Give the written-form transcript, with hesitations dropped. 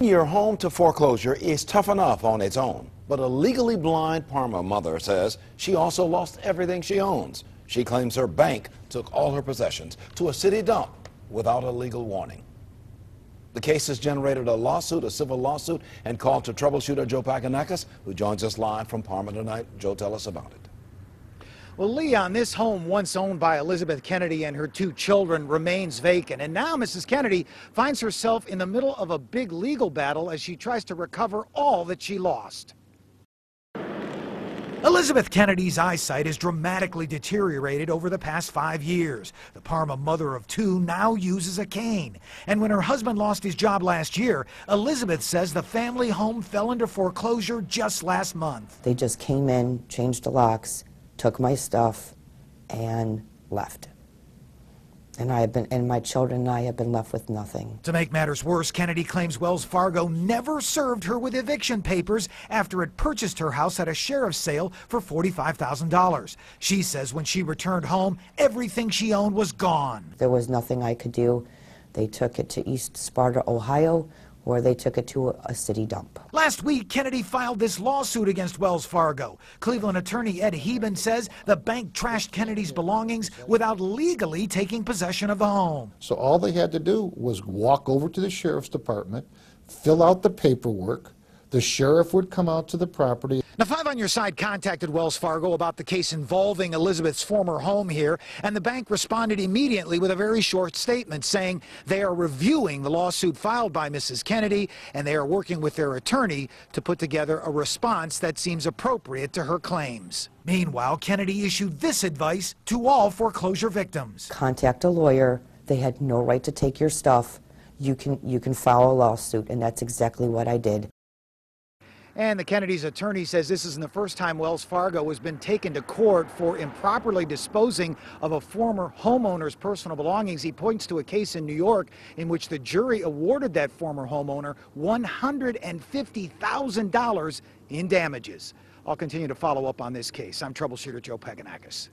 Your home to foreclosure is tough enough on its own, but a legally blind Parma mother says she also lost everything she owns. She claims her bank took all her possessions to a city dump without a legal warning. The case has generated a civil lawsuit, and called to troubleshooter Joe Paganakis, who joins us live from Parma tonight. Joe, tell us about it. Well, Leon, this home once owned by Elizabeth Kennedy and her 2 children remains vacant. And now Mrs. Kennedy finds herself in the middle of a big legal battle as she tries to recover all that she lost. Elizabeth Kennedy's eyesight has dramatically deteriorated over the past 5 years. The Parma mother of 2 now uses a cane. And when her husband lost his job last year, Elizabeth says the family home fell into foreclosure just last month. They just came in, changed the locks, took my stuff, and left. And my children and I have been left with nothing. To make matters worse, Kennedy claims Wells Fargo never served her with eviction papers after it purchased her house at a sheriff's sale for $45,000. She says when she returned home, everything she owned was gone. There was nothing I could do. They took it to East Sparta, Ohio, where they took it to a city dump. Last week, Kennedy filed this lawsuit against Wells Fargo. Cleveland attorney Ed Heben says the bank trashed Kennedy's belongings without legally taking possession of the home. So all they had to do was walk over to the sheriff's department, fill out the paperwork. The sheriff would come out to the property. Now, 5 on Your Side contacted Wells Fargo about the case involving Elizabeth's former home here, and the bank responded immediately with a very short statement saying they are reviewing the lawsuit filed by Mrs. Kennedy, and they are working with their attorney to put together a response that seems appropriate to her claims. Meanwhile, Kennedy issued this advice to all foreclosure victims. Contact a lawyer. They had no right to take your stuff. You can file a lawsuit, and that's exactly what I did. And the Kennedy's attorney says this isn't the first time Wells Fargo has been taken to court for improperly disposing of a former homeowner's personal belongings. He points to a case in New York in which the jury awarded that former homeowner $150,000 in damages. I'll continue to follow up on this case. I'm troubleshooter Joe Paganakis.